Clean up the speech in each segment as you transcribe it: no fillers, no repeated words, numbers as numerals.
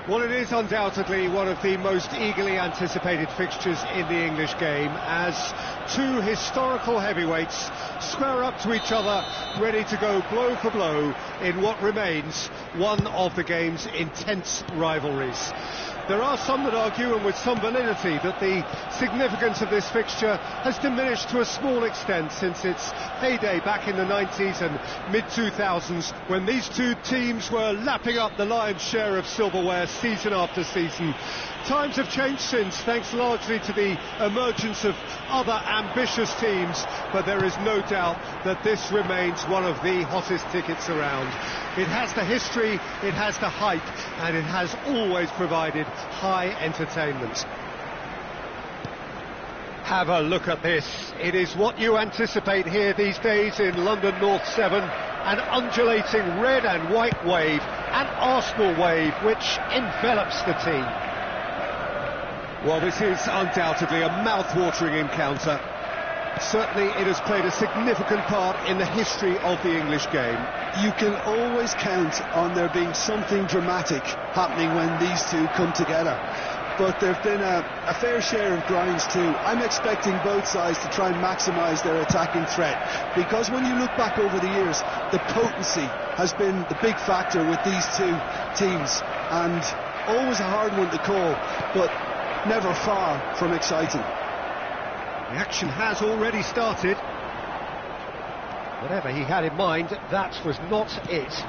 Well, it is undoubtedly one of the most eagerly anticipated fixtures in the English game, as two historical heavyweights square up to each other, ready to go blow for blow in what remains one of the game's intense rivalries. There are some that argue, and with some validity, that the significance of this fixture has diminished to a small extent since its heyday back in the 90s and mid-2000s, when these two teams were lapping up the lion's share of silverware season after season. Times have changed since, thanks largely to the emergence of other ambitious teams, but there is no doubt that this remains one of the hottest tickets around. It has the history, it has the hype, and it has always provided high entertainment. Have a look at this. It is what you anticipate here these days in London North 7, an undulating red and white wave, an Arsenal wave which envelops the team. Well, this is undoubtedly a mouth-watering encounter. Certainly it has played a significant part in the history of the English game. You can always count on there being something dramatic happening when these two come together. But there have been a fair share of grinds too. I'm expecting both sides to try and maximise their attacking threat, because when you look back over the years, the potency has been the big factor with these two teams, and always a hard one to call, but never far from exciting. The action has already started. Whatever he had in mind, that was not it.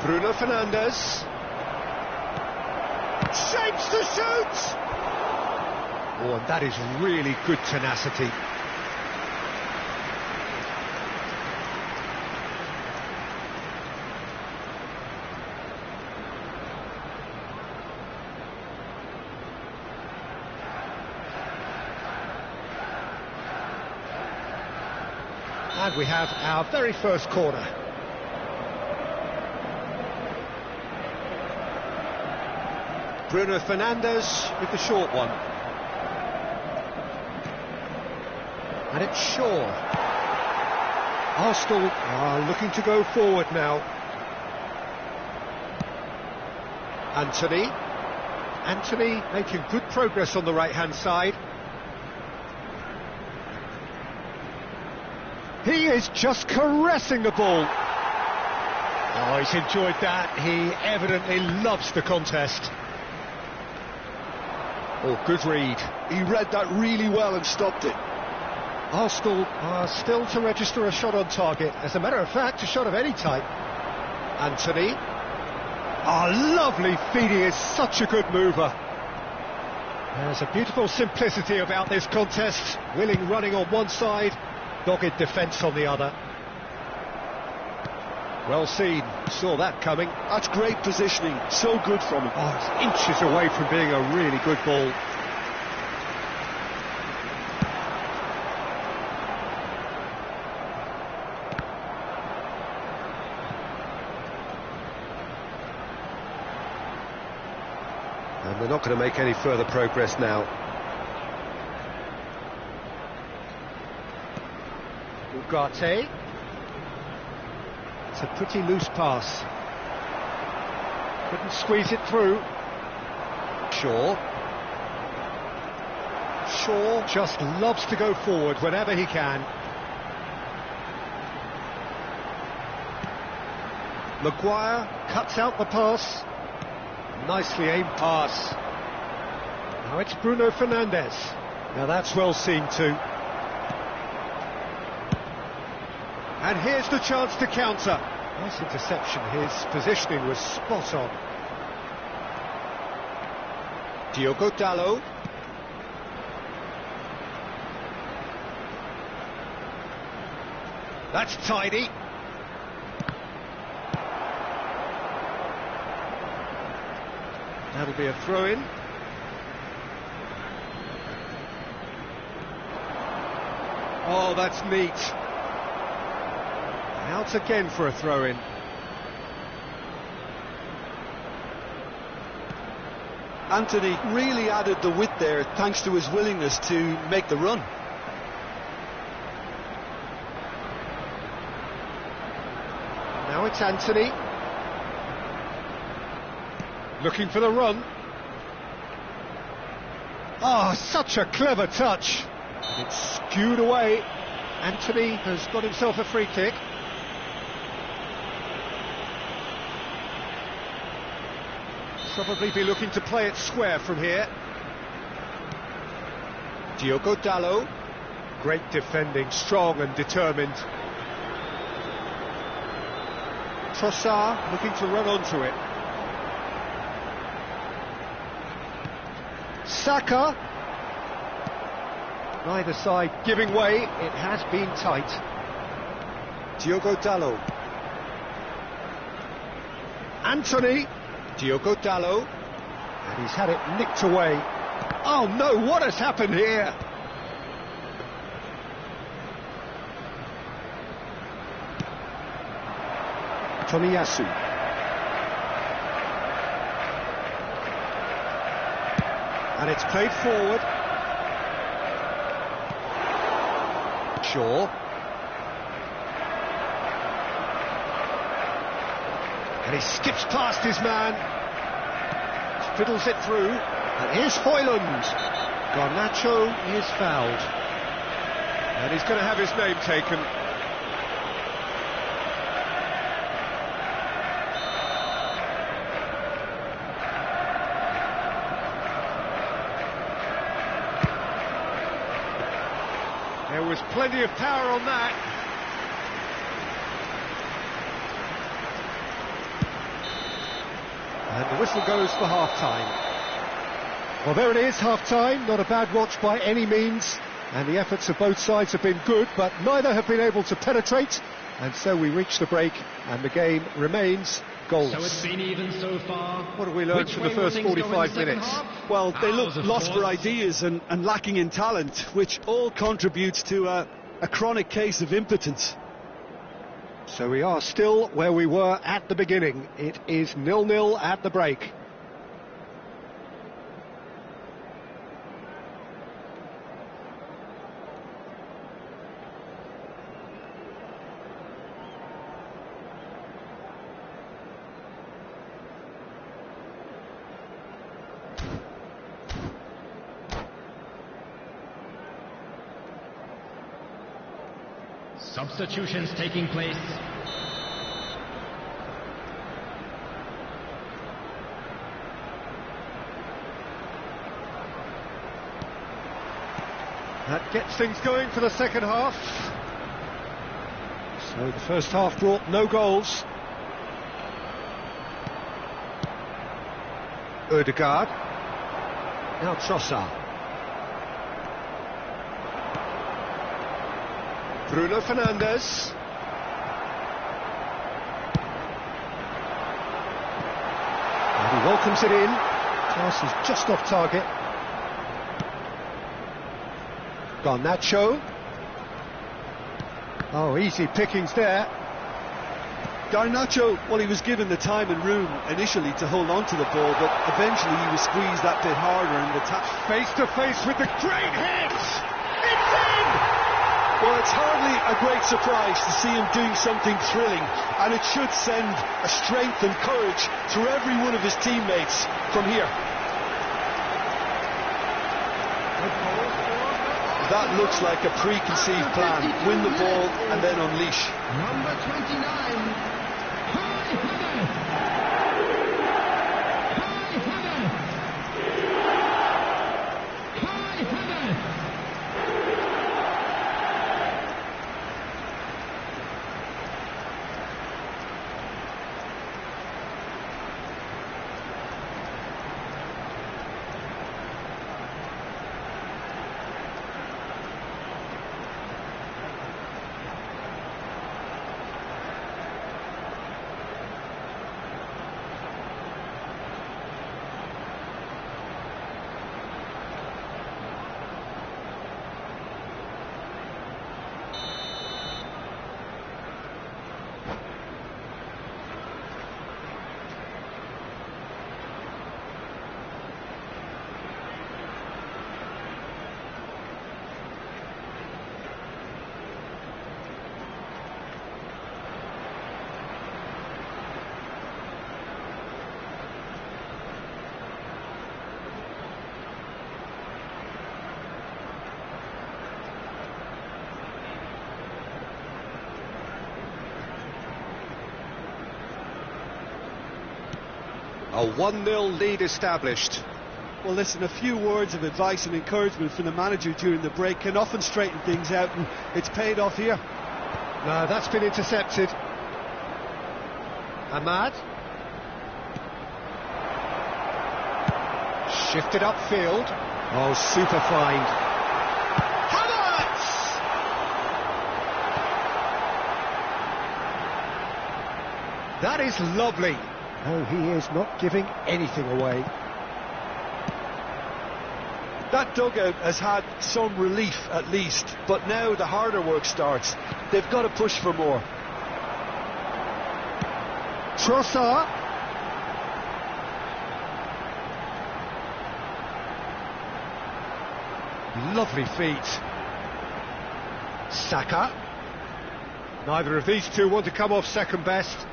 Bruno Fernandes. Shapes to shoot! Oh, and that is really good tenacity. And we have our very first corner. Bruno Fernandes with the short one. And it's Shaw. Arsenal are looking to go forward now. Anthony making good progress on the right-hand side. He is just caressing the ball. Oh, he's enjoyed that. He evidently loves the contest. Oh, good read. He read that really well and stopped it. Arsenal are still to register a shot on target. As a matter of fact, a shot of any type. Anthony. Oh, lovely feed. He is such a good mover. There's a beautiful simplicity about this contest. Willing running on one side, dogged defence on the other. Well seen, saw that coming. That's great positioning, so good from him. Oh, it's inches away from being a really good ball. And we're not going to make any further progress now. Ugarte. It's a pretty loose pass. Couldn't squeeze it through. Shaw just loves to go forward whenever he can. Maguire cuts out the pass. Nicely aimed pass. Now it's Bruno Fernandes. Now that's well seen too. And here's the chance to counter. Nice interception, his positioning was spot on. Diogo Dalot. That's tidy. That'll be a throw-in. Oh, that's neat. Out again for a throw-in. Anthony really added the width there thanks to his willingness to make the run. Now it's Anthony. Looking for the run. Oh, such a clever touch. It's skewed away. Anthony has got himself a free kick. Probably be looking to play it square from here. Diogo Dalot. Great defending, strong and determined. Trossard looking to run onto it. Saka. Neither side giving way. It has been tight. Diogo Dalot. Anthony. Diogo Dalot. And he's had it nicked away. Oh no, what has happened here? Tomiyasu. And it's played forward. Shaw. And he skips past his man. Fiddles it through. And here's Højlund. Garnacho is fouled. And he's going to have his name taken. There was plenty of power on that. And the whistle goes for half-time. Well, there it is, half-time. Not a bad watch by any means. And the efforts of both sides have been good, but neither have been able to penetrate. And so we reach the break, and the game remains goalless. So it's been even so far. What have we learned from the first 45 minutes? Well, they look lost for ideas and lacking in talent, which all contributes to a chronic case of impotence. So we are still where we were at the beginning. It is 0-0 at the break. Substitutions taking place. That gets things going for the second half. So the first half brought no goals. Ødegaard. Now Trossard. Bruno Fernandes. And he welcomes it in. Pass is just off target. Garnacho. Oh, easy pickings there. Garnacho, well, he was given the time and room initially to hold on to the ball, but eventually he was squeezed that bit harder and the tap. Face to face with the great hit! It's in! Well, it's hardly a great surprise to see him doing something thrilling, and it should send a strength and courage through every one of his teammates from here. That looks like a preconceived plan. Win the ball and then unleash. Number 29. A 1-0 lead established. Well, listen, a few words of advice and encouragement from the manager during the break can often straighten things out, and it's paid off here. No, that's been intercepted. Ahmad. Shifted upfield. Oh, super find. Havertz! That is lovely. No, he is not giving anything away. That dugout has had some relief at least, but now the harder work starts. They've got to push for more. Trossard. Lovely feet. Saka. Neither of these two want to come off second best.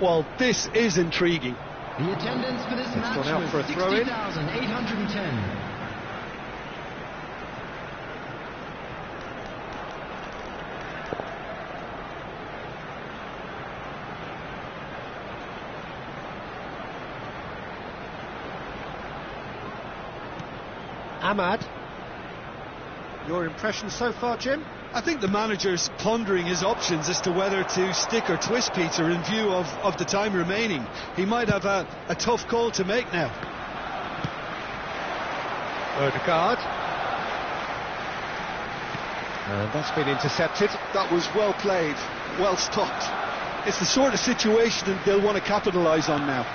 Well, this is intriguing. The attendance for this match gone out was for a throw-in. 60,810. Ahmad. Your impression so far, Jim? I think the manager's pondering his options as to whether to stick or twist Peter in view of the time remaining. He might have a tough call to make now. Odegaard. And that's been intercepted. That was well played, well stopped. It's the sort of situation they'll want to capitalise on now.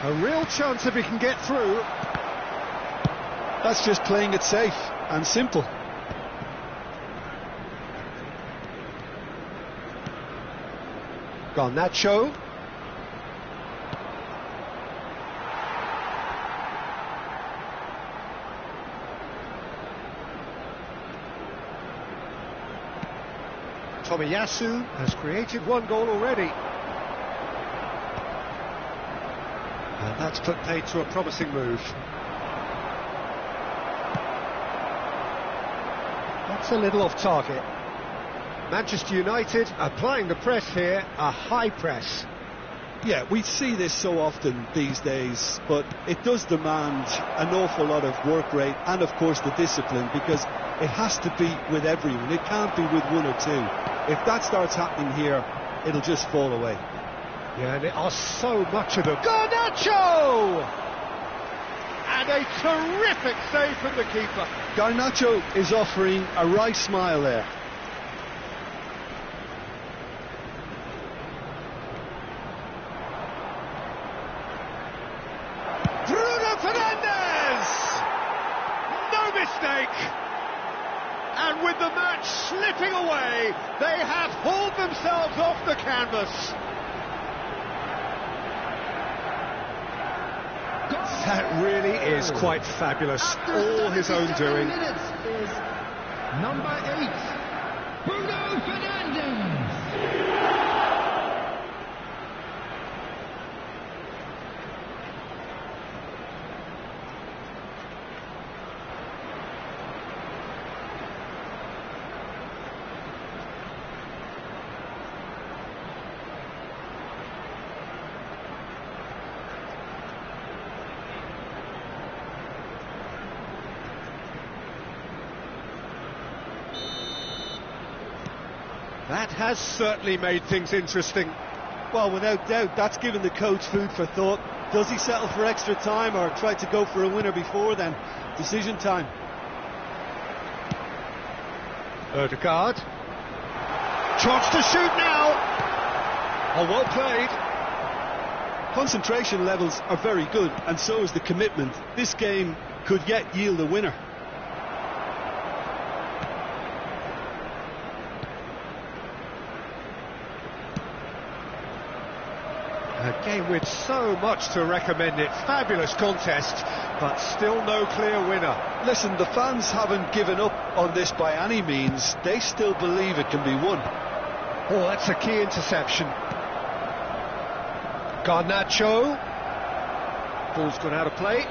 A real chance if he can get through. That's just playing it safe and simple. Garnacho. Tomiyasu has created one goal already. And that's put paid to a promising move. That's a little off target. Manchester United applying the press here, a high press. Yeah, we see this so often these days, but it does demand an awful lot of work rate and, of course, the discipline, because it has to be with everyone. It can't be with one or two. If that starts happening here, it'll just fall away. Yeah, and it are so much of them. Garnacho! And a terrific save from the keeper. Garnacho is offering a wry smile there. And with the match slipping away, they have hauled themselves off the canvas. That really is quite fabulous. All his own doing. Number 8, Bruno Fernandes. That has certainly made things interesting. Well, without doubt, that's given the coach food for thought. Does he settle for extra time or try to go for a winner before then? Decision time. Odegaard. Chance to shoot now. Oh, well played. Concentration levels are very good, and so is the commitment. This game could yet yield a winner. A game with so much to recommend it. Fabulous contest, but still no clear winner. Listen, the fans haven't given up on this by any means. They still believe it can be won. Oh, that's a key interception. Garnacho. Ball's gone out of play.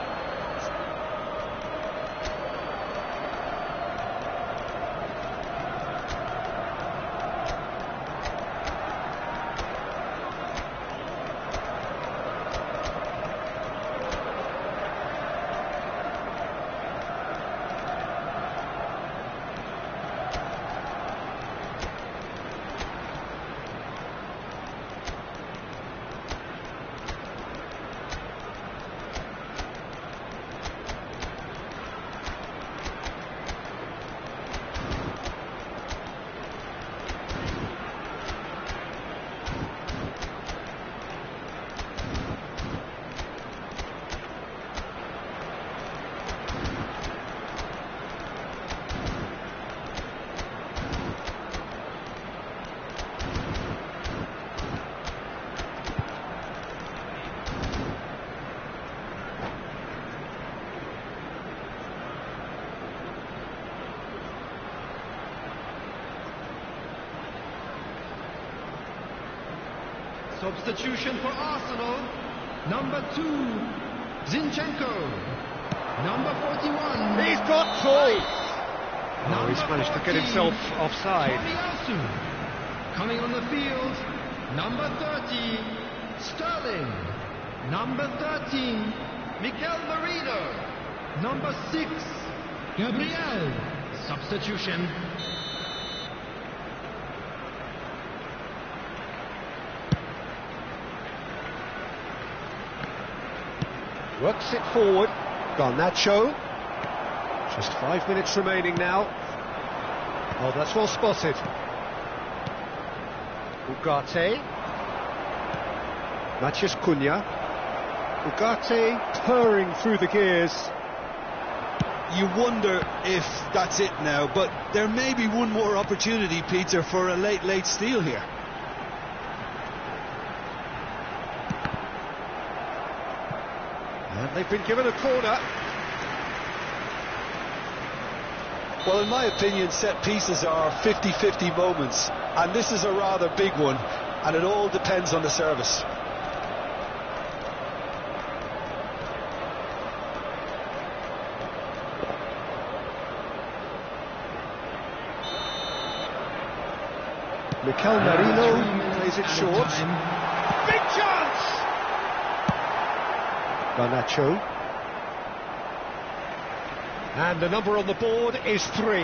Substitution for Arsenal. Number 2, Zinchenko. Number 41. He's got two. Number He's managed to get 14, himself offside. Tomiyasu. Coming on the field, number 30, Sterling. Number 13, Mikel Merino. Number 6, Gabriel. Substitution. Works it forward. Garnacho. Just 5 minutes remaining now. Oh, that's well spotted. Ugarte. Matheus Cunha. Ugarte purring through the gears. You wonder if that's it now, but there may be one more opportunity, Peter, for a late steal here. And they've been given a corner. Well, in my opinion, set pieces are 50-50 moments, and this is a rather big one, and it all depends on the service. Mikel Merino plays it short. Big chance! Garnacho. And the number on the board is 3.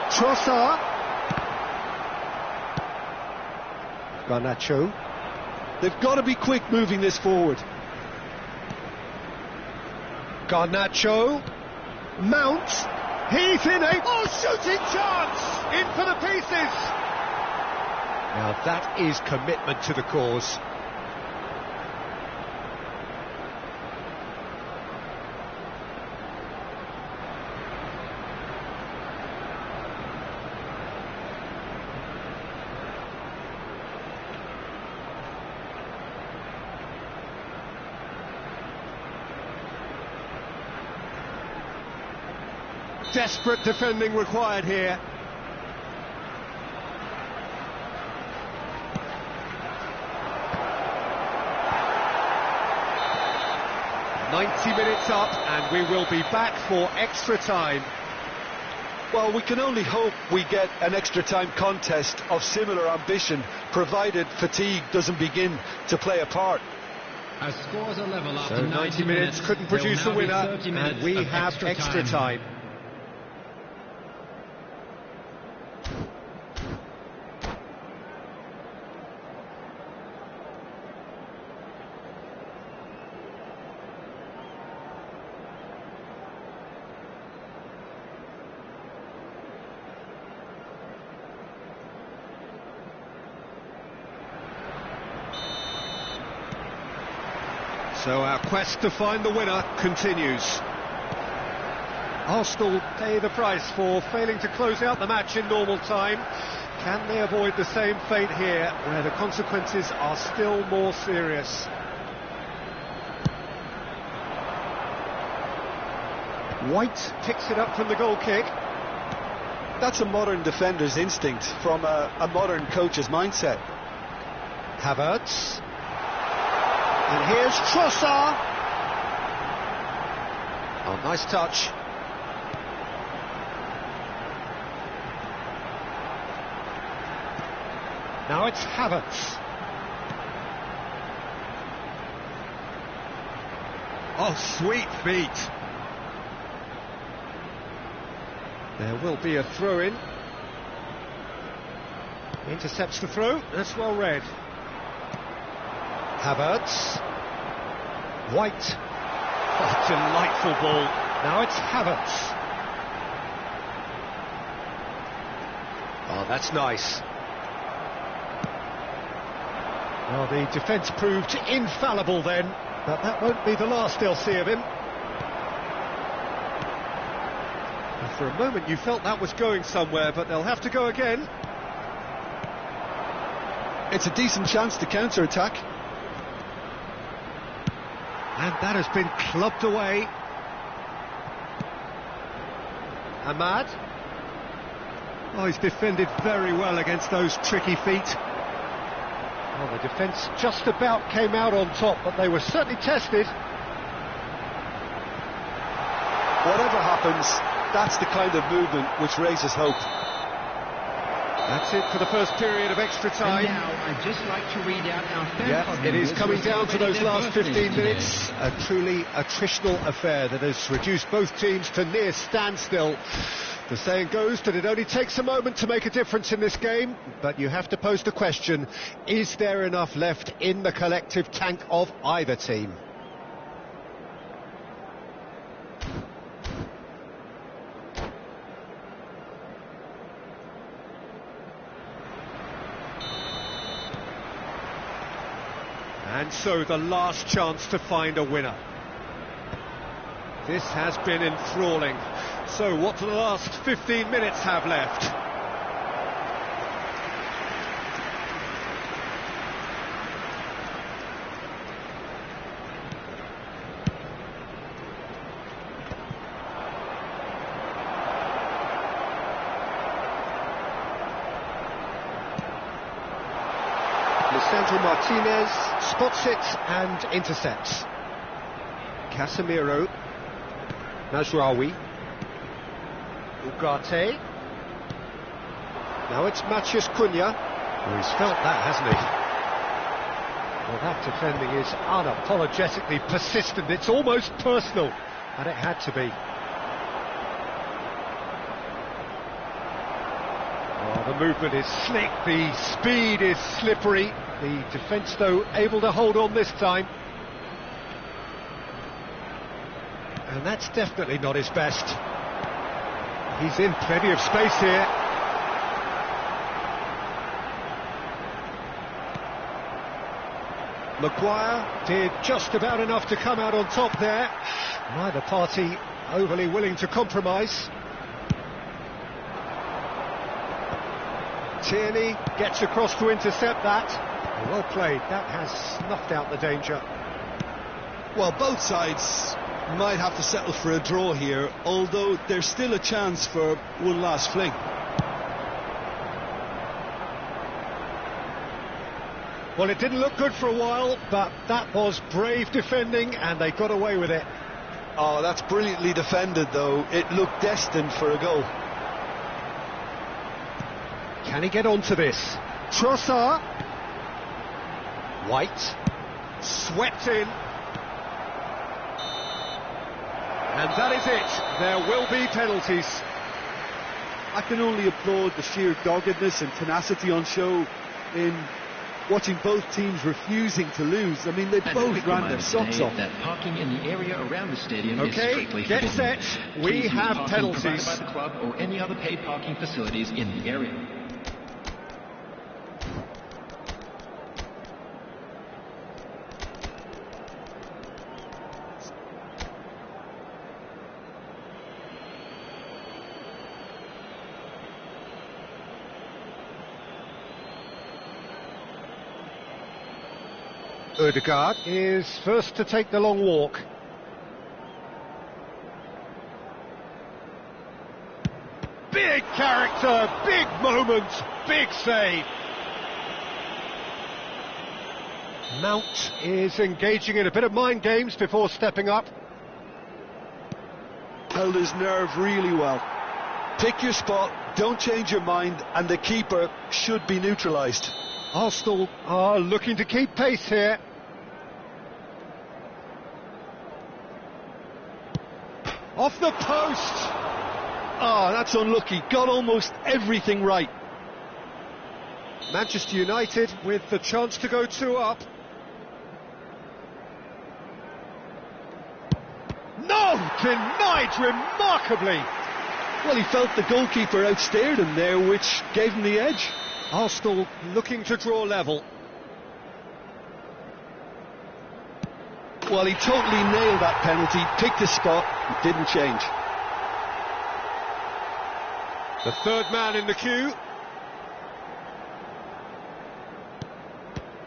Trossard. Garnacho. They've got to be quick moving this forward. Garnacho. Mount. He's in a... Oh, shooting chance! In for the pieces! Now that is commitment to the cause. Desperate defending required here. Minutes up, and we will be back for extra time. Well, we can only hope we get an extra time contest of similar ambition, provided fatigue doesn't begin to play a part. As scores are level after So 90 minutes couldn't produce the winner, and we have extra time. So our quest to find the winner continues. Arsenal pay the price for failing to close out the match in normal time. Can they avoid the same fate here, where the consequences are still more serious? White picks it up from the goal kick. That's a modern defender's instinct from a modern coach's mindset. Havertz. And here's Trossard. Oh, nice touch. Now it's Havertz. Oh, sweet feet. There will be a throw-in. Intercepts the throw. That's well read. Havertz. White. Oh, delightful ball. Now it's Havertz. Oh, that's nice. Well, the defence proved infallible then, but that won't be the last they'll see of him. And for a moment you felt that was going somewhere, but they'll have to go again. It's a decent chance to counter-attack. And that has been clubbed away. Ahmad. Oh, he's defended very well against those tricky feet. Well, the defence just about came out on top, but they were certainly tested. Whatever happens, that's the kind of movement which raises hope. That's it for the first period of extra time. And now I'd just like to read out our fan Yeah, it is coming down to those last 15 minutes. A truly attritional affair that has reduced both teams to near standstill. The saying goes that it only takes a moment to make a difference in this game, but you have to pose the question, is there enough left in the collective tank of either team? And so the last chance to find a winner. This has been enthralling. So what do the last 15 minutes have left? Lisandro Martinez spots it and intercepts. Casemiro, Mazraoui, Ugarte. Now it's Matheus Cunha. Oh, he's felt that, hasn't he? Well, that defending is unapologetically persistent. It's almost personal, and it had to be. Oh, the movement is slick, the speed is slippery. The defence, though, able to hold on this time. And that's definitely not his best. He's in plenty of space here. Maguire did just about enough to come out on top there. Neither party overly willing to compromise. Tierney gets across to intercept that. Well played, that has snuffed out the danger. Well, both sides might have to settle for a draw here, although there's still a chance for one last fling. Well, it didn't look good for a while, but that was brave defending, and they got away with it. Oh, that's brilliantly defended, though. It looked destined for a goal. Can he get onto this? Trossard. White. Swept in. And that is it. There will be penalties. I can only applaud the sheer doggedness and tenacity on show in watching both teams refusing to lose. I mean, they both ran their socks off. That parking in the area around the stadium is Okay, strictly get forbidden. set. We Please have use parking penalties. provided by the club or any other paid parking facilities in the area. Ødegaard is first to take the long walk. Big character, big moment, big save. Mount is engaging in a bit of mind games before stepping up. Held his nerve really well. Pick your spot, don't change your mind, and the keeper should be neutralised. Arsenal are looking to keep pace here. Off the post! Oh, that's unlucky. Got almost everything right. Manchester United with the chance to go 2 up. No! Denied remarkably! Well, he felt the goalkeeper outstared him there, which gave him the edge. Arsenal looking to draw level. Well, he totally nailed that penalty, picked his spot, didn't change. The third man in the queue.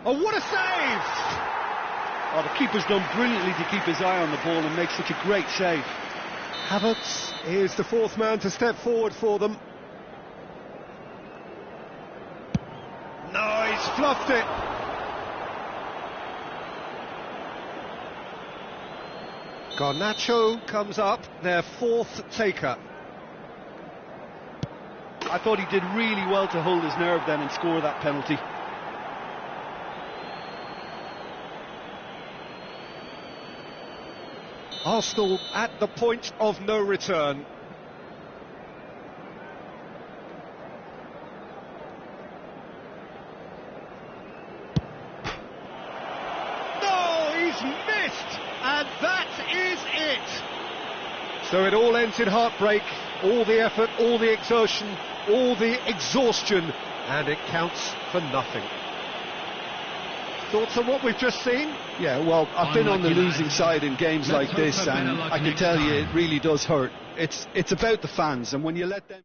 Oh, what a save! Oh, the keeper's done brilliantly to keep his eye on the ball and make such a great save. Havertz is the fourth man to step forward for them. No, he's fluffed it. Garnacho comes up, their fourth taker. I thought he did really well to hold his nerve then and score that penalty. Arsenal at the point of no return. No, he's missed, and that is it. So it all ends in heartbreak, all the effort, all the exertion, all the exhaustion, and it counts for nothing. Thoughts on what we've just seen? Yeah, well, I've been on the losing side in games like this, and I can tell you it really does hurt. It's about the fans, and when you let them...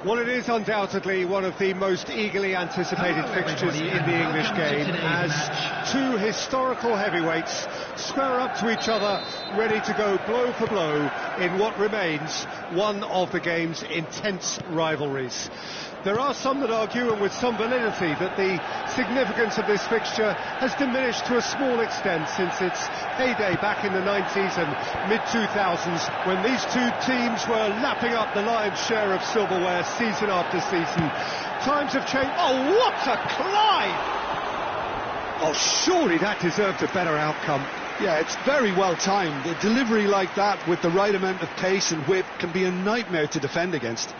Well, it is undoubtedly one of the most eagerly anticipated fixtures in the English game, as two historical heavyweights square up to each other, ready to go blow for blow in what remains one of the game's intense rivalries. There are some that argue, and with some validity, that the significance of this fixture has diminished to a small extent since its heyday back in the 90s and mid-2000s, when these two teams were lapping up the lion's share of silverware season after season. Times have changed. Oh, what a climb! Oh, surely that deserved a better outcome. Yeah, it's very well timed. A delivery like that with the right amount of pace and whip can be a nightmare to defend against.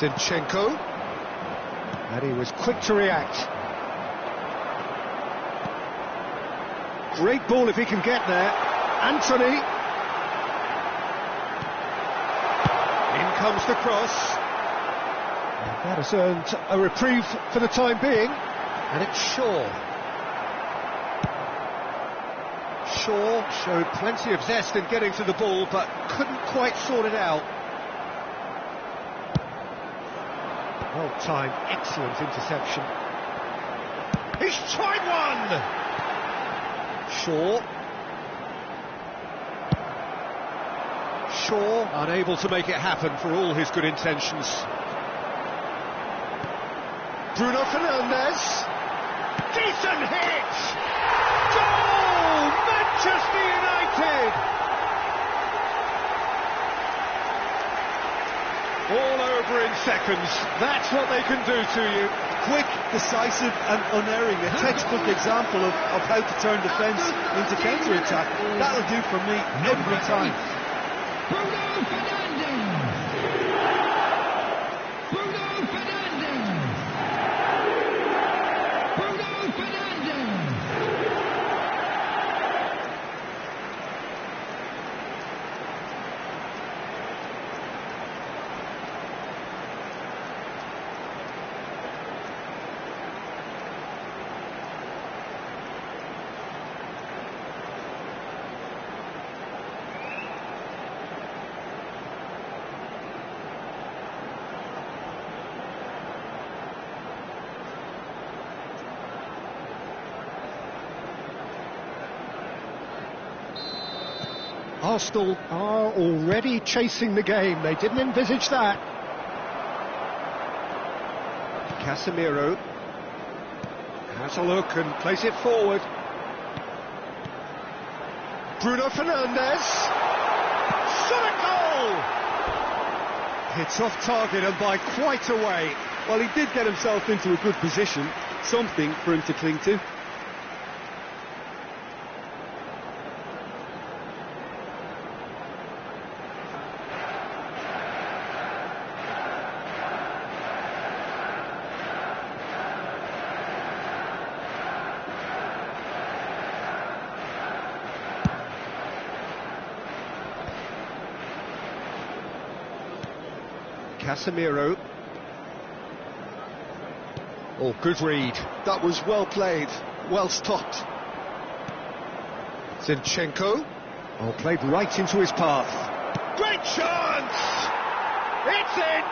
Zinchenko, and he was quick to react. Great ball if he can get there. Anthony. In comes the cross. And that has earned a reprieve for the time being. And it's Shaw. Shaw showed plenty of zest in getting to the ball, but couldn't quite sort it out. Well-timed, excellent interception. He's tried one! Shaw unable to make it happen for all his good intentions. Bruno Fernandes. Decent hit! Goal! Manchester United! All over in seconds. That's what they can do to you. Quick, decisive and unerring. A textbook example of how to turn defence into counter-attack. That'll do for me every time. Bruno Fernandes. Bruno Fernandes. Bruno Fernandes. Arsenal are already chasing the game. They didn't envisage that. Casemiro has a look and plays it forward. Bruno Fernandes. Shot a goal! It's off target and by quite a way. Well, he did get himself into a good position. Something for him to cling to. Casemiro. Oh, good read. That was well played, well stopped. Zinchenko. Oh, played right into his path. Great chance! It's in!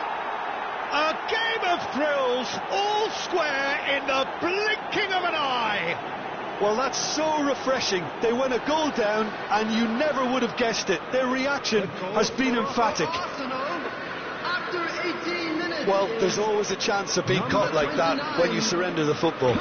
A game of thrills, all square in the blinking of an eye. Well, that's so refreshing. They went a goal down and you never would have guessed it. Their reaction has been emphatic. Well, there's always a chance of being caught like that when you surrender the football.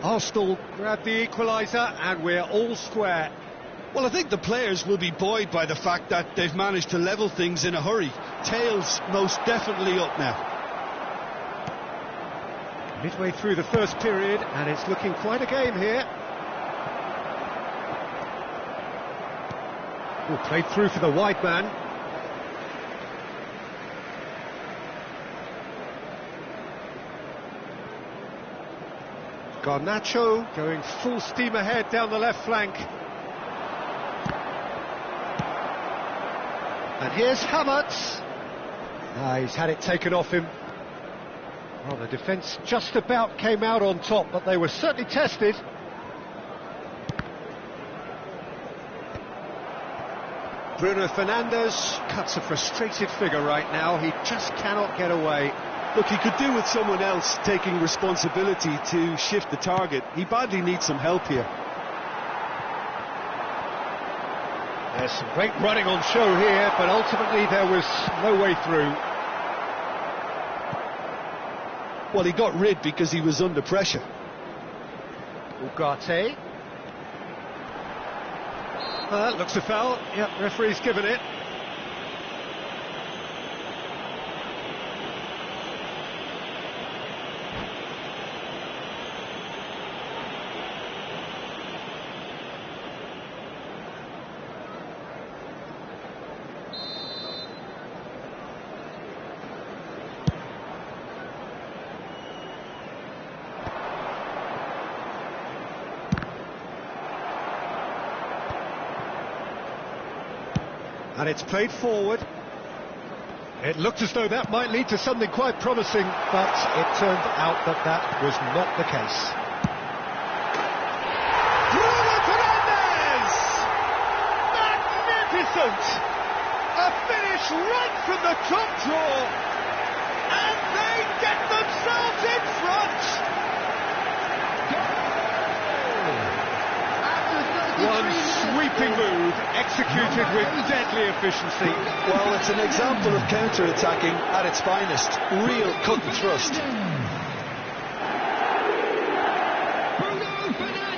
Arsenal grab the equaliser and we're all square. Well, I think the players will be buoyed by the fact that they've managed to level things in a hurry. Tails most definitely up now. Midway through the first period, and it's looking quite a game here. Oh, played through for the wide man. Garnacho going full steam ahead down the left flank. And here's Havertz. He's had it taken off him. Well, the defence just about came out on top, but they were certainly tested. Bruno Fernandes cuts a frustrated figure right now. He just cannot get away. Look, he could do with someone else taking responsibility to shift the target. He badly needs some help here. There's some great running on show here, but ultimately there was no way through. Well, he got rid because he was under pressure. Ugarte. Looks a foul. Yep, referee's given it. And it's played forward. It looked as though that might lead to something quite promising, but it turned out that that was not the case. Bruno Fernandes! Magnificent! A finish right from the top draw, and they get themselves in front! One sweeping move, executed with deadly efficiency. Well, it's an example of counter-attacking at its finest. Real cut and thrust. Bruno Fernandes.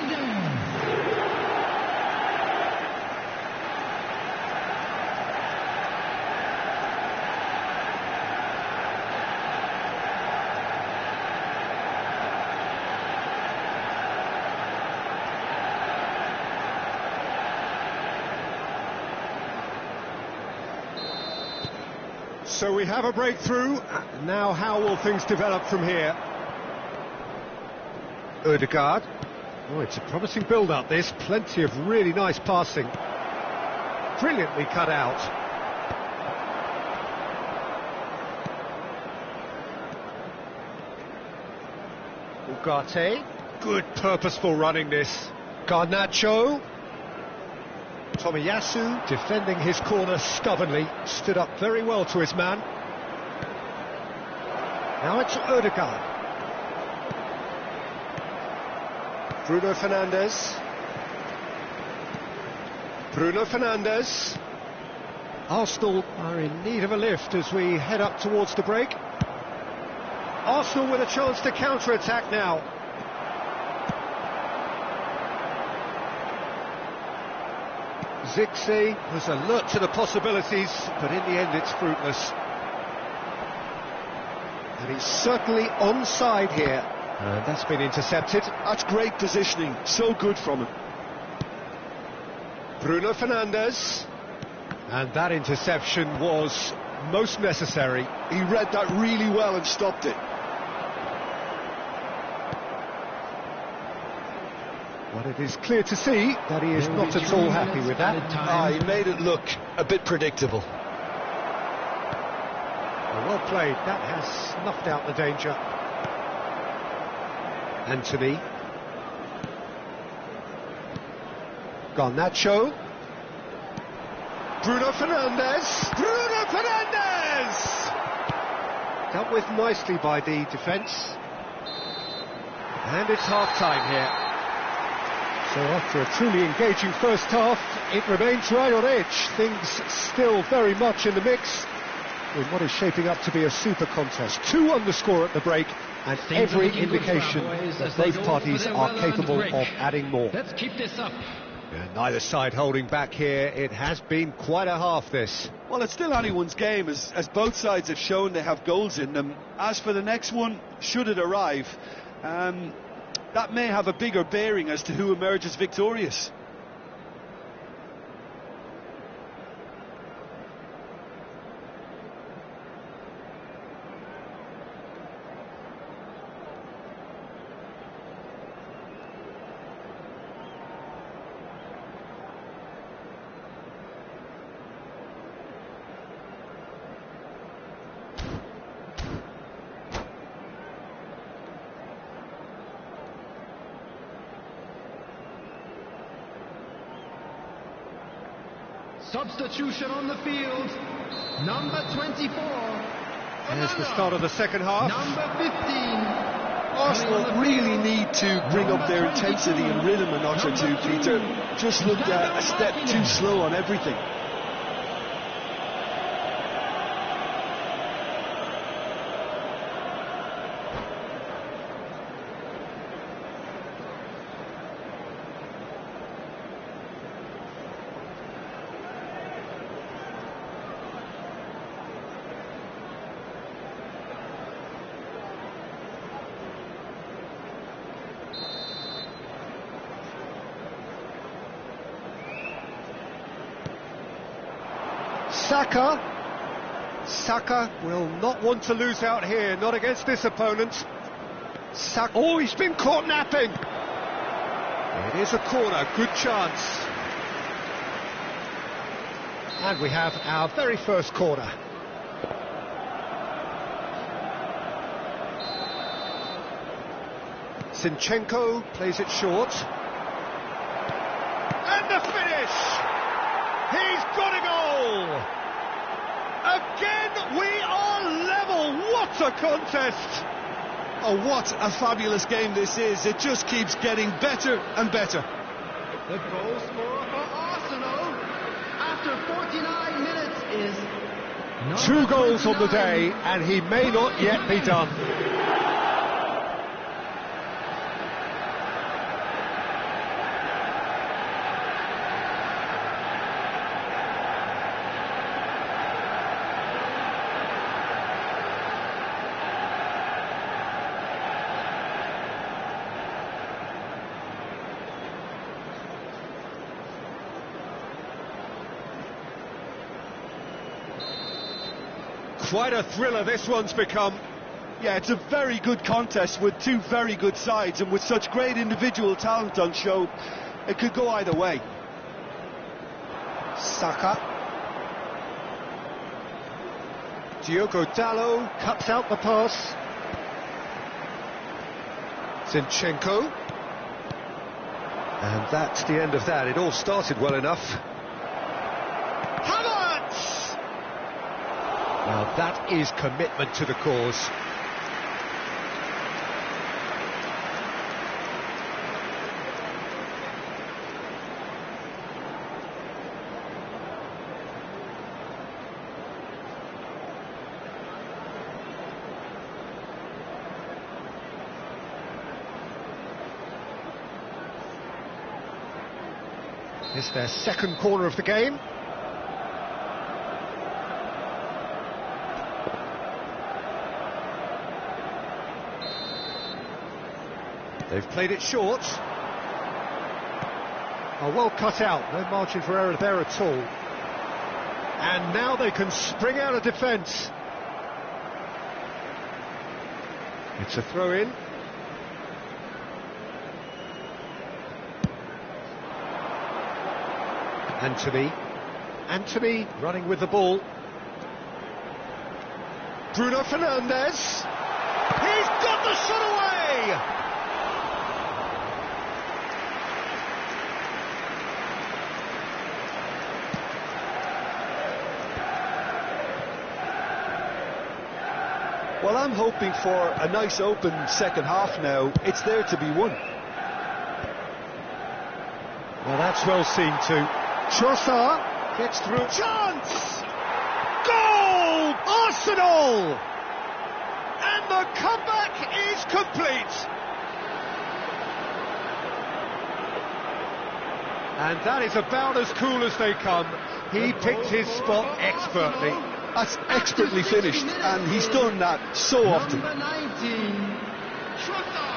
So we have a breakthrough. Now how will things develop from here? Ødegaard. Oh, it's a promising build-up, this. Plenty of really nice passing. Brilliantly cut out. Ugarte. Good purposeful running, this. Garnacho. Tomiyasu defending his corner stubbornly, stood up very well to his man. Now it's Ødegaard. Bruno Fernandes. Bruno Fernandes. Arsenal are in need of a lift as we head up towards the break. Arsenal with a chance to counter-attack now. Zixi was alert to the possibilities, but in the end it's fruitless. And he's certainly onside here. And that's been intercepted. That's great positioning, so good from him. Bruno Fernandes. And that interception was most necessary. He read that really well and stopped it. But it is clear to see that he is not at all happy with that. He made it look a bit predictable. Well played, that has snuffed out the danger. Anthony. Garnacho. Bruno Fernandes. Bruno Fernandes! Dealt with nicely by the defence. And it's half-time here. So after a truly engaging first half, it remains right on edge. Things still very much in the mix. in what is shaping up to be a super contest. 2 on the score at the break, and every indication that both parties are capable of adding more. Let's keep this up. And neither side holding back here. It has been quite a half, this. Well, it's still anyone's game, as both sides have shown they have goals in them. As for the next one, should it arrive, that may have a bigger bearing as to who emerges victorious. Substitution on the field. Number 24. Here's the start of the second half. Number 15. Arsenal really need to bring up their intensity and rhythm a notch or two, Peter. Just looked a step too slow on everything. Saka will not want to lose out here, not against this opponent. Saka, oh, he's been caught napping. It is a corner, good chance. And we have our very first corner. Zinchenko plays it short. And the finish! He's got a goal! Again, we are level. What a contest! Oh, what a fabulous game this is. It just keeps getting better and better. The goal scorer for Arsenal after 49 minutes is... 2 goals on the day, and he may not yet be done. Quite a thriller this one's become. Yeah, it's a very good contest with 2 very good sides, and with such great individual talent on show, it could go either way. Saka. Diogo Dalot cuts out the pass. Zinchenko. And that's the end of that. It all started well enough. Now that is commitment to the cause. It's their second corner of the game. They've played it short. Oh, well cut out, no margin for error there at all. And now they can spring out of defence. It's a throw-in. Anthony running with the ball. Bruno Fernandes. He's got the shot away! Well, I'm hoping for a nice open second half now. It's there to be won. Well, that's well seen too. Trossard gets through. Chance! Goal! Arsenal! And the comeback is complete. And that is about as cool as they come. He picked his spot expertly. That's expertly finished, and he's done that so often. Number 19, Trossard.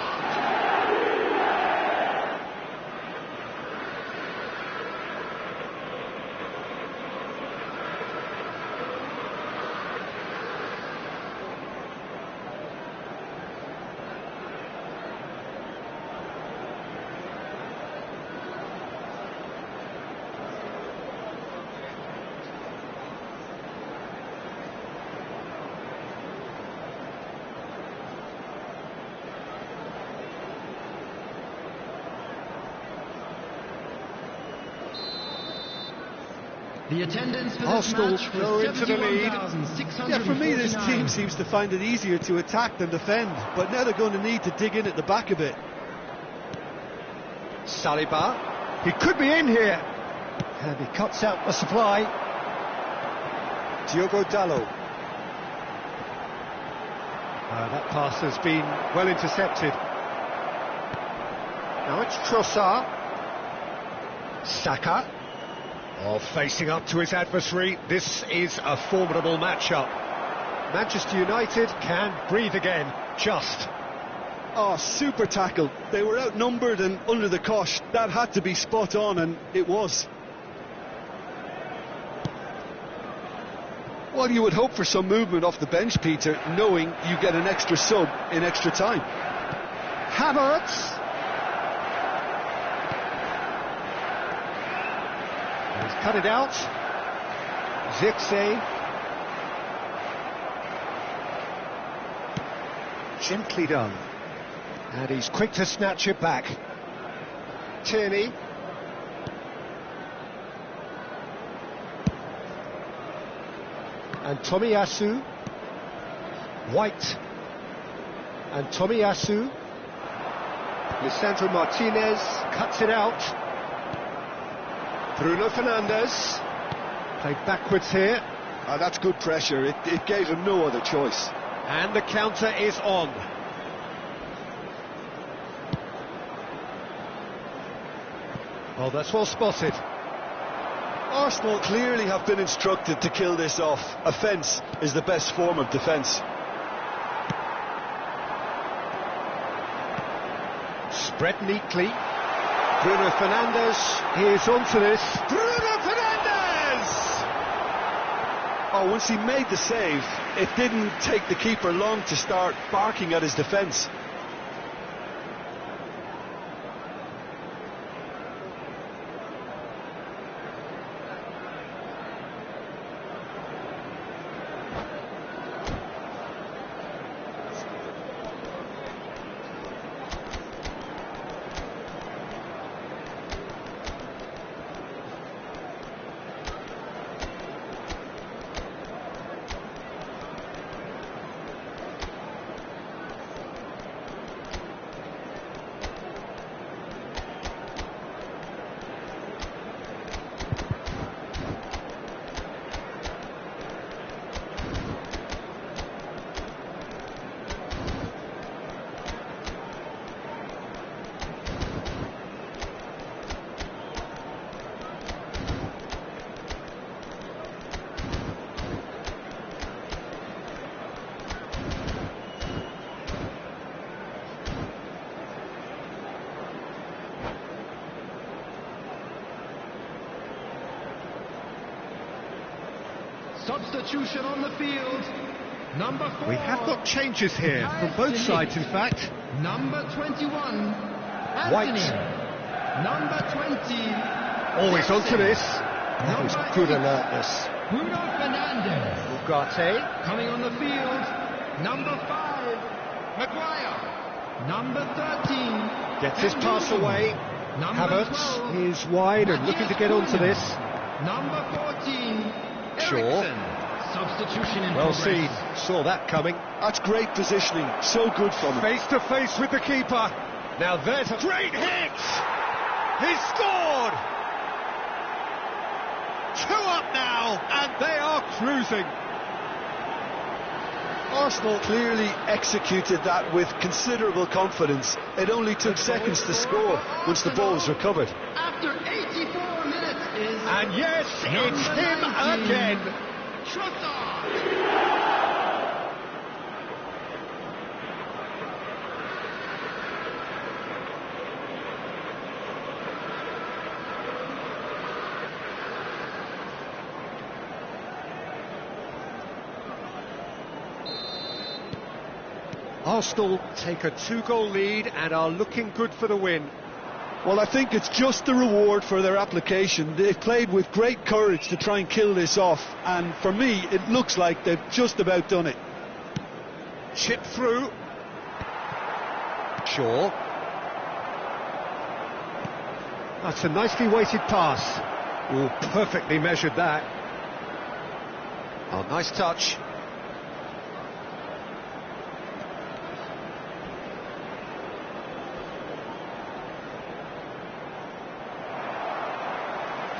The attendance for Arsenal this match go was into the lead. 71,649. Yeah, for me this team seems to find it easier to attack than defend, but now they're going to need to dig in at the back a bit. Saliba, he could be in here. And he cuts out the supply. Diogo Dalot. That pass has been well intercepted. Now it's Trossard. Saka. Oh, facing up to his adversary. This is a formidable matchup. Manchester United can breathe again, just. Oh, super tackle. They were outnumbered and under the cosh. That had to be spot on, and it was. Well, you would hope for some movement off the bench, Peter, knowing you get an extra sub in extra time. Havertz. He's cut it out. Zirkzee. Gently done. And he's quick to snatch it back. Tierney. And Tomiyasu. White. And Tomiyasu. Lisandro Martinez cuts it out. Bruno Fernandes. Played backwards here. That's good pressure. It gave him no other choice. And the counter is on. Oh, that's well spotted. Arsenal clearly have been instructed to kill this off. Offence is the best form of defence. Spread neatly. Bruno Fernandes is onto this. Bruno Fernandes! Oh, once he made the save, it didn't take the keeper long to start barking at his defence. Substitution on the field. Number 4. We have got changes here from both sides, in fact. Number 21. White. Anthony. Number 20. Always onto this. That was Number good 8, alertness. Bruno Fernandes. Ugarte. Coming on the field. Number 5. Maguire. Number 13. Gets his pass away. Number Havertz 12. is wide and looking to get onto this. Number 14. Shaw. Eriksson. Substitution in Well progress. seen. Saw that coming. That's great positioning. So good from him. Face to face with the keeper. Now there's a great hit. He's scored. 2 up now, and they are cruising. Arsenal clearly executed that with considerable confidence. It only took seconds to score once the ball was recovered. After 84 minutes is... And yes, it's him 19, again. Trossard. Arsenal take a 2-goal lead and are looking good for the win. Well, I think it's just the reward for their application. They've played with great courage to try and kill this off, and for me, it looks like they've just about done it. Chip through. Shaw. That's a nicely weighted pass. Oh, perfectly measured that. Oh, nice touch.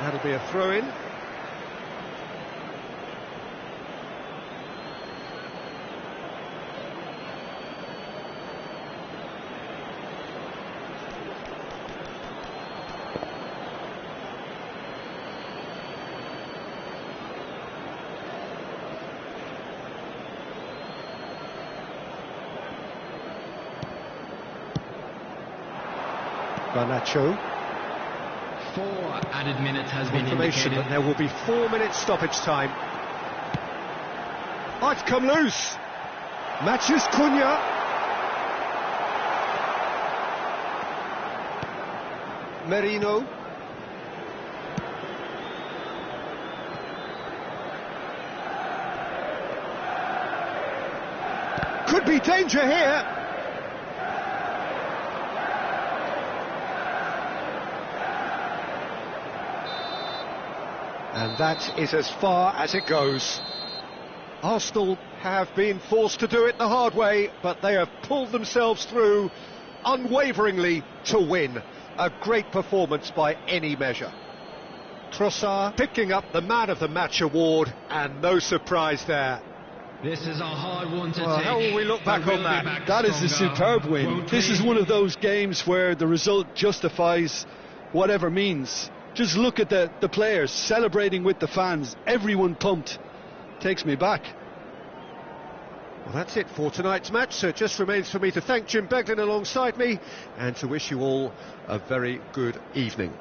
That'll be a throw-in. Garnacho. 4 added minutes has been Information indicated. that there will be 4 minutes stoppage time. Oh, it's come loose. Matches Cunha. Merino. Could be danger here. And that is as far as it goes. Arsenal have been forced to do it the hard way, but they have pulled themselves through unwaveringly to win. A great performance by any measure. Trossard picking up the Man of the Match award, and no surprise there. This is a hard one to Well, take. how will we look back but we'll on be that? back That is a stronger. superb win. Won't This we? is one of those games where the result justifies whatever means. Just look at the players celebrating with the fans, everyone pumped. Takes me back. Well, that's it for tonight's match, so it just remains for me to thank Jim Beglin alongside me and to wish you all a very good evening.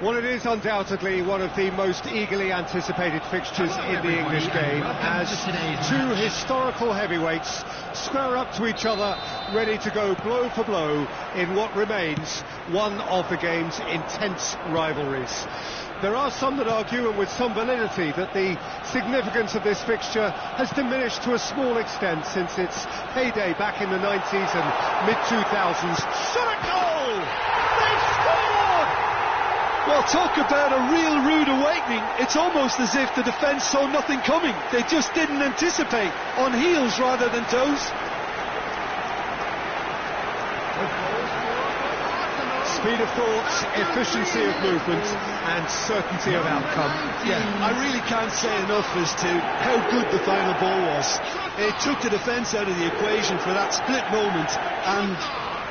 Well, it is undoubtedly one of the most eagerly anticipated fixtures in the English game, as two historical heavyweights square up to each other, ready to go blow for blow in what remains one of the game's intense rivalries. There are some that argue, and with some validity, that the significance of this fixture has diminished to a small extent since its heyday back in the 90s and mid-2000s. Shot a goal! They've scored! Well, talk about a real rude awakening. It's almost as if the defence saw nothing coming. They just didn't anticipate, on heels rather than toes. Speed of thought, efficiency of movement, and certainty of outcome. Yeah, I really can't say enough as to how good the final ball was. It took the defence out of the equation for that split moment, and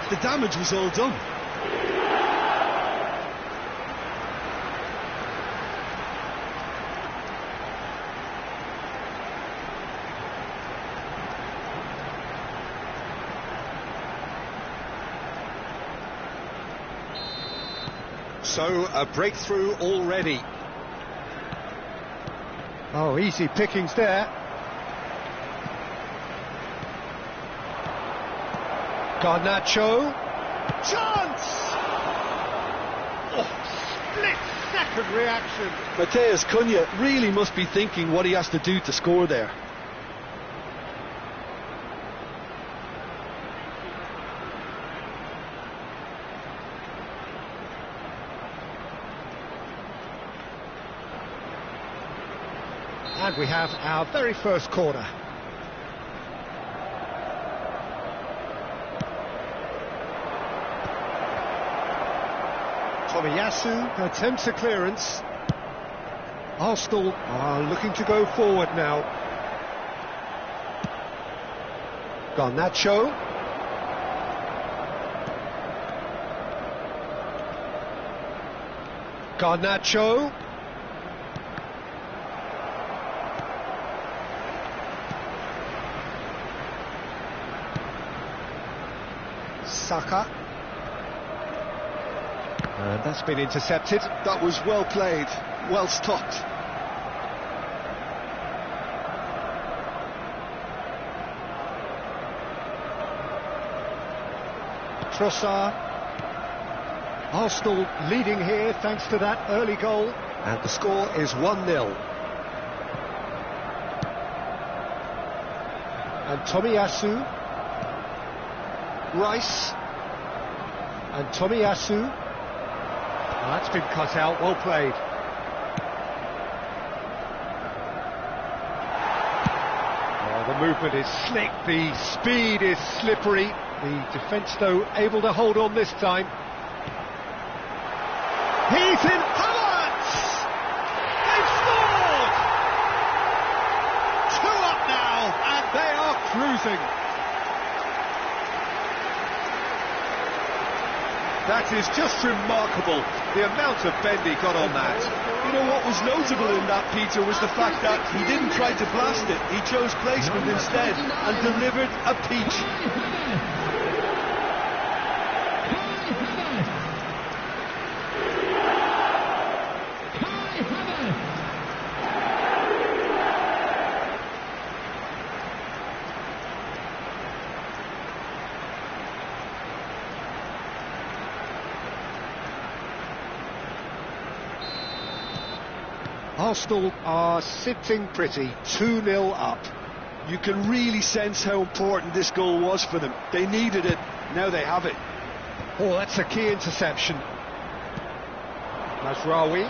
the damage was all done. So, a breakthrough already. Oh, easy pickings there. Garnacho. Chance! Oh, split-second reaction. Matheus Cunha really must be thinking what he has to do to score there. And we have our very first corner. Tomiyasu attempts a clearance. Arsenal are looking to go forward now. Garnacho. Garnacho. Saka. And that's been intercepted. That was well played, well stopped. Trossard. Arsenal leading here thanks to that early goal. And the score is 1-0. And Tomiyasu. Rice. And Tomiyasu. Oh, that's been cut out, well played. Oh, the movement is slick, the speed is slippery. The defence, though, able to hold on this time. He's in. Havertz! They've scored! 2 up now, and they are cruising. That is just remarkable, the amount of bend he got on that. You know what was notable in that, Peter, was the fact that he didn't try to blast it. He chose placement instead and delivered a peach. Arsenal are sitting pretty, 2-0 up. You can really sense how important this goal was for them. They needed it, now they have it. Oh, that's a key interception. Mazraoui.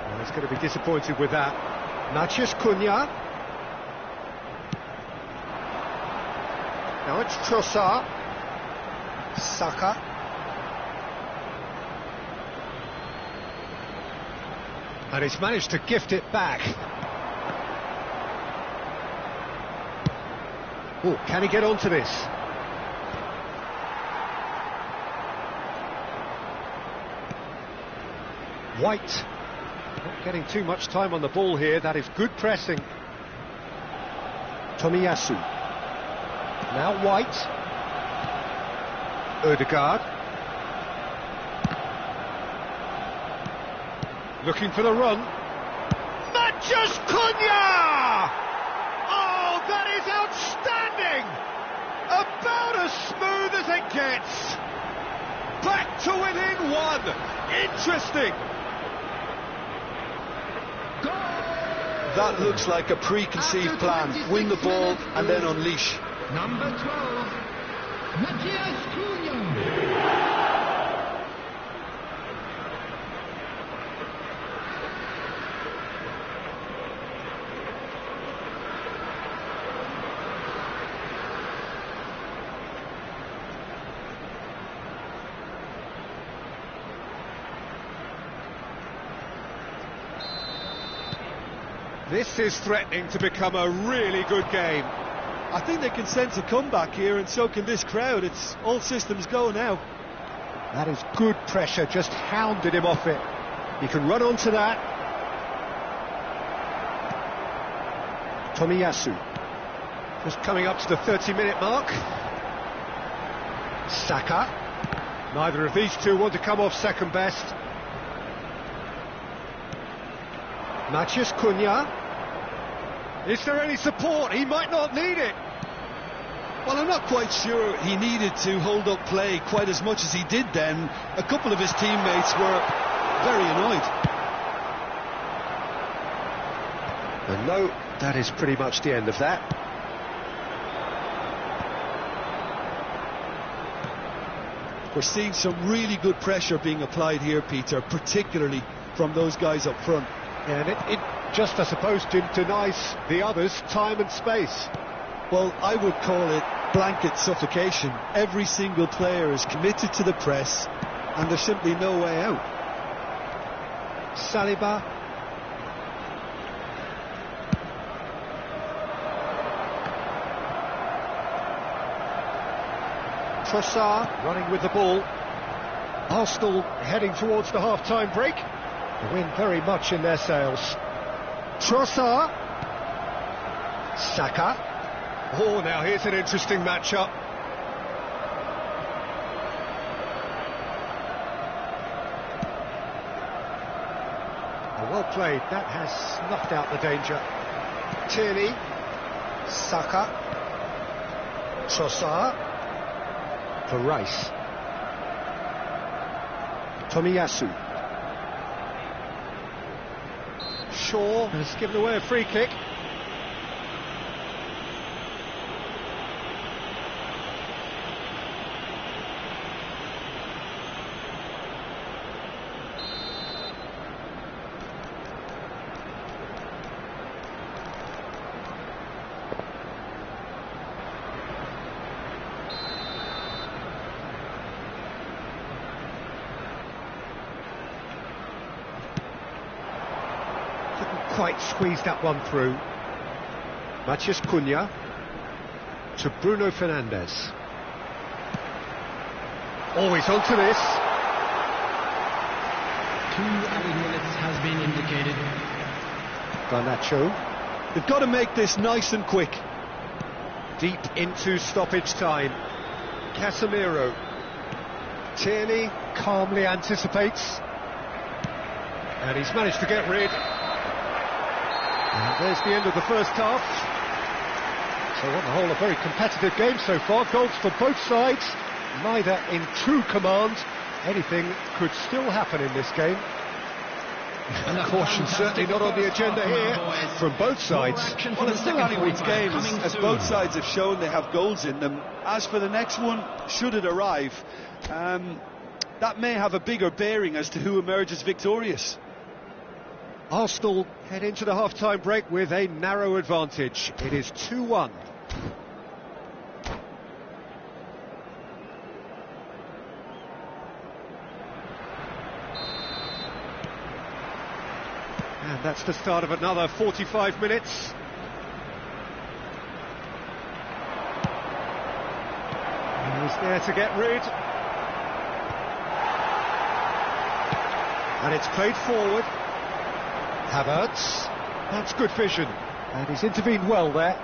Well, he's going to be disappointed with that. Matheus Cunha. Now it's Trossard. Saka. And he's managed to gift it back. Oh, can he get onto this? White. Not getting too much time on the ball here. That is good pressing. Tomiyasu. Now White. Ødegaard. Looking for the run. Mathias Cunha! Oh, that is outstanding! About as smooth as it gets. Back to within one. Interesting. That looks like a preconceived plan. Win the ball and then unleash. Number 12, Mathias Cunha. This is threatening to become a really good game. I think they can sense a comeback here, and so can this crowd. It's all systems go now. That is good pressure, just hounded him off it. He can run onto that. Tomiyasu. Just coming up to the 30-minute mark. Saka. Neither of these two want to come off second best. Mathias Cunha. Is there any support? He might not need it. Well, I'm not quite sure he needed to hold up play quite as much as he did then. A couple of his teammates were very annoyed. And no, that is pretty much the end of that. We're seeing some really good pressure being applied here, Peter, particularly from those guys up front. Yeah, and it just, I suppose, denies the others time and space. Well, I would call it blanket suffocation. Every single player is committed to the press, and there's simply no way out. Saliba. Trossard running with the ball. Arsenal heading towards the half-time break. The wind very much in their sails. Trossard. Saka. Oh, now here's an interesting matchup. Oh, well played. That has snuffed out the danger. Tierney. Saka. Trossard. For Rice. Tomiyasu. Shaw has given away a free kick. Quite squeezed that one through. Mathias Cunha to Bruno Fernandes. Always onto this. 2 added minutes has been indicated. Garnacho. They've got to make this nice and quick. Deep into stoppage time. Casemiro. Tierney calmly anticipates. And he's managed to get rid. And there's the end of the first half. So on the whole, a very competitive game so far. Goals for both sides, neither in true command. Anything could still happen in this game. And caution certainly not on the agenda here from both sides. Well, it's still anyone's game, as both sides have shown they have goals in them. As for the next one, should it arrive, that may have a bigger bearing as to who emerges victorious. Arsenal head into the half-time break with a narrow advantage. It is 2-1. And that's the start of another 45 minutes. He's there to get rid. And it's played forward. Havertz, that's good vision, and he's intervened well there.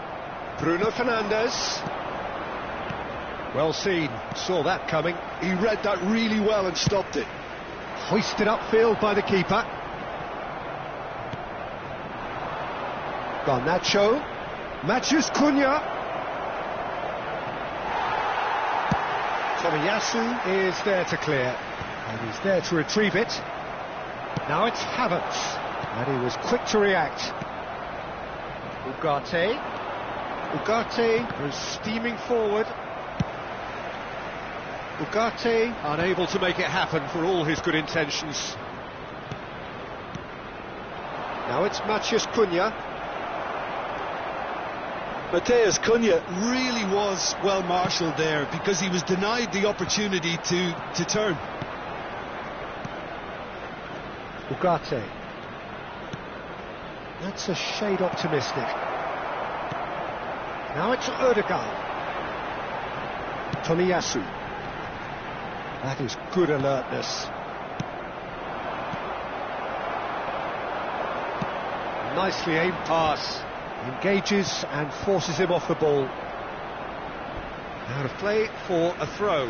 Bruno Fernandes. Well seen, saw that coming. He read that really well and stopped it. Hoisted upfield by the keeper. Garnacho. Matches Cunha. Tomiyasu is there to clear. And he's there to retrieve it. Now it's Havertz. And he was quick to react. Ugarte. Ugarte was steaming forward. Ugarte unable to make it happen for all his good intentions. Now it's Matheus Cunha. Matheus Cunha really was well marshalled there because he was denied the opportunity to turn. Ugarte. That's a shade optimistic. Now it's Ødegaard. Tomiyasu. That is good alertness. Nicely aimed pass. Engages and forces him off the ball. Out of play for a throw.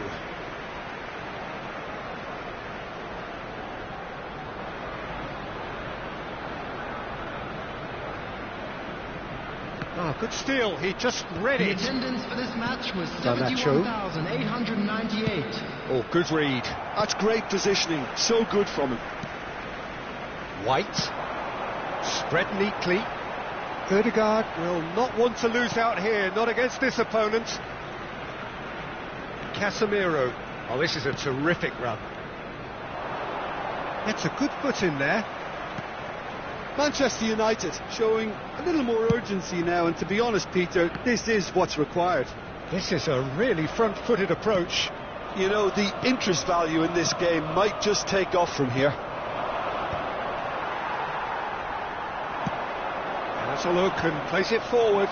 Oh, good steal, he just read The it. attendance for this match was Garnacho. 71,898. Oh, good read. That's great positioning, so good from him. White. Spread neatly. Ødegaard will not want to lose out here, not against this opponent. Casemiro. Oh, this is a terrific run. That's a good foot in there. Manchester United showing a little more urgency now, and to be honest, Peter, this is what's required. This is a really front-footed approach. You know, the interest value in this game might just take off from here. That's a look and place it forward.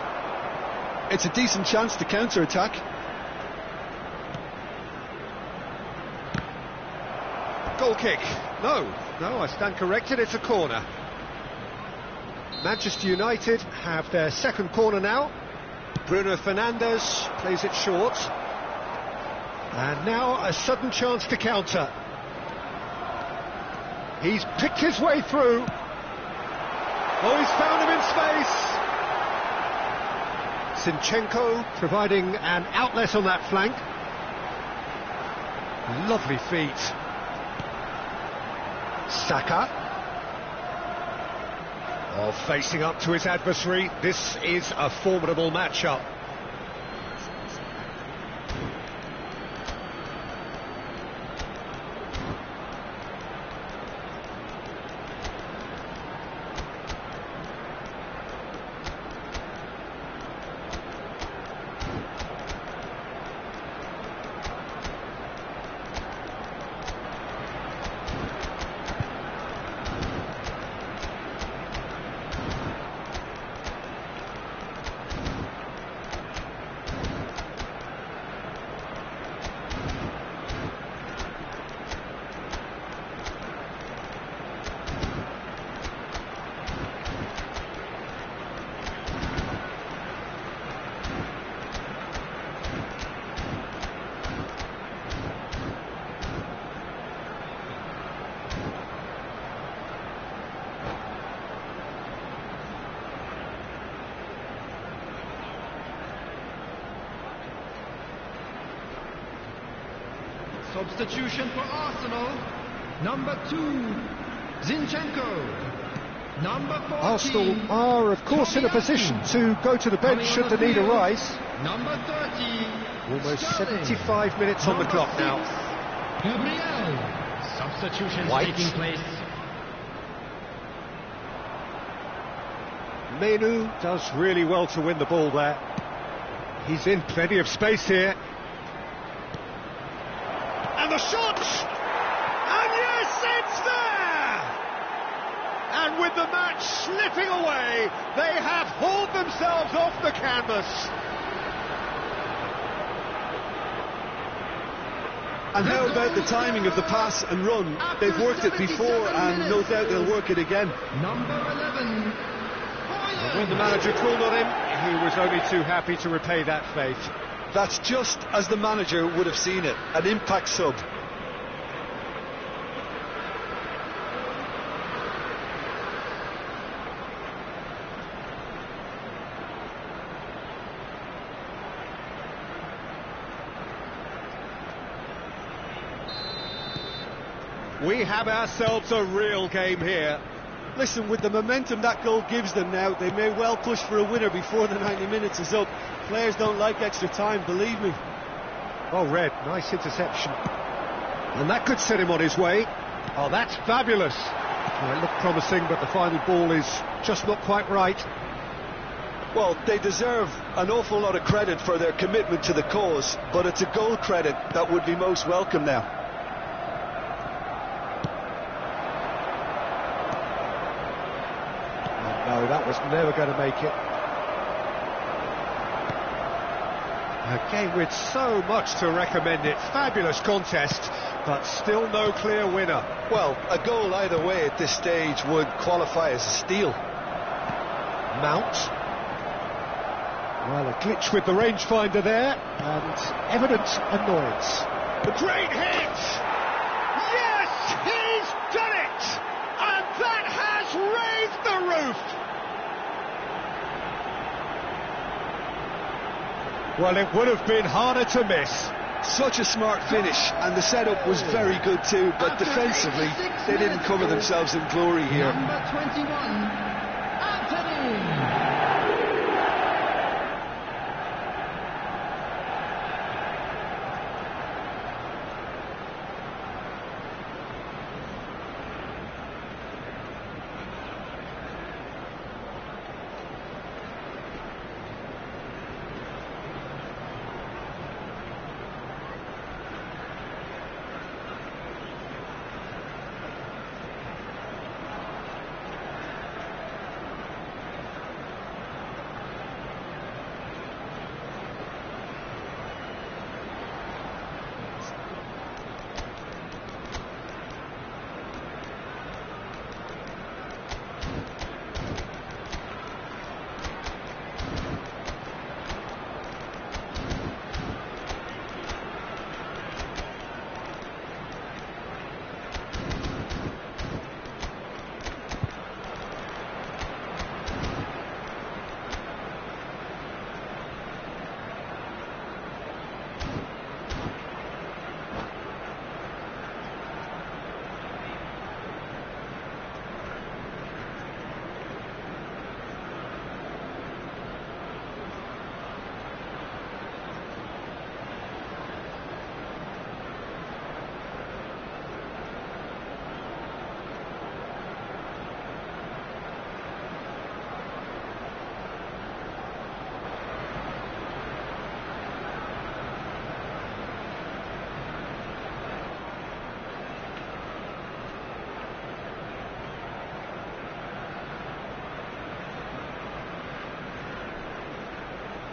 It's a decent chance to counter-attack. Goal kick. No, I stand corrected, it's a corner. Manchester United have their second corner now. Bruno Fernandes plays it short. And now a sudden chance to counter. He's picked his way through. Oh, he's found him in space. Zinchenko providing an outlet on that flank. Lovely feet. Saka. Oh, facing up to his adversary. This is a formidable matchup. Substitution for Arsenal. Number 2, Zinchenko. Number 14, Arsenal are, of course, in a position to go to the bench should the need arise. Number 30, Almost Sterling. 75 minutes on the Number clock 6, now. Gabriel. Substitutions White. taking place. Menu does really well to win the ball there. He's in plenty of space here. And the shot! And yes, it's there! And with the match slipping away, they have hauled themselves off the canvas. And how about the timing of the pass and run? They've worked it before, and no doubt they'll work it again. Number 11, When the manager called on him, he was only too happy to repay that faith. That's just as the manager would have seen it, an impact sub. We have ourselves a real game here. Listen, with the momentum that goal gives them now, they may well push for a winner before the 90 minutes is up. Players don't like extra time, believe me. Oh, Red, nice interception. And that could set him on his way. Oh, that's fabulous. Well, it looked promising, but the final ball is just not quite right. Well, they deserve an awful lot of credit for their commitment to the cause, but it's a goal credit that would be most welcome now. No, that was never going to make it. A game with so much to recommend it. Fabulous contest, but still no clear winner. Well, a goal either way at this stage would qualify as a steal. Mount. Well, a glitch with the rangefinder there, and evident annoyance. A great hit! Yes, he's done it! And that has raised the roof! Well, it would have been harder to miss. Such a smart finish, and the setup was very good too, but defensively, they didn't cover themselves in glory here. Number 21, Anthony.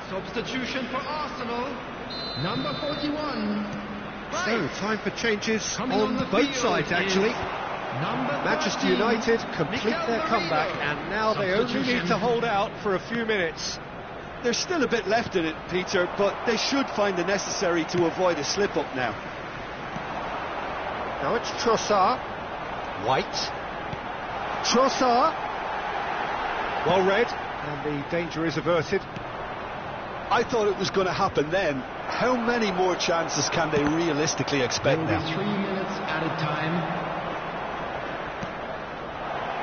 Substitution for Arsenal, number 41. So, time for changes Coming on the on both field sides, actually. Number Manchester 13, United complete Mikel their comeback, Merino. and now they only Substitution. need to hold out for a few minutes. There's still a bit left in it, Peter, but they should find the necessary to avoid a slip-up now. Now it's Trossard. White. Trossard. Well read, and the danger is averted. I thought it was going to happen then. How many more chances can they realistically expect Only now? 3 minutes added time.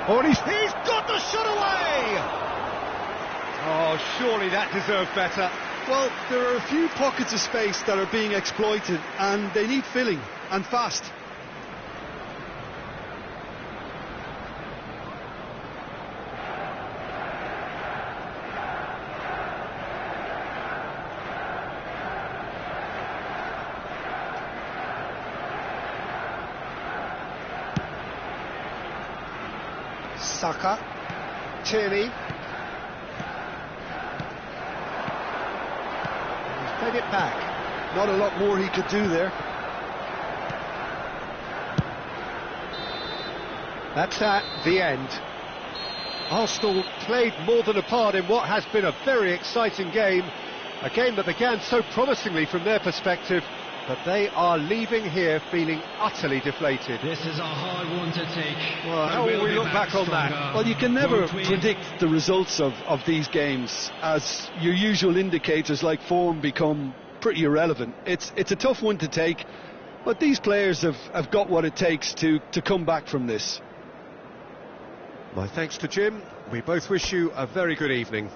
Oh, and he's got the shot away! Oh, surely that deserved better. Well, there are a few pockets of space that are being exploited, and they need filling, and fast. Saka. Tierney. He's played it back. Not a lot more he could do there. That's at the end. Arsenal played more than a part in what has been a very exciting game, A game that began so promisingly from their perspective, but they are leaving here feeling utterly deflated. This is a hard one to take. Well, how will we look back on that? Well, you can never predict the results of these games, as your usual indicators like form become pretty irrelevant. It's a tough one to take, but these players have got what it takes to come back from this. My thanks to Jim. We both wish you a very good evening.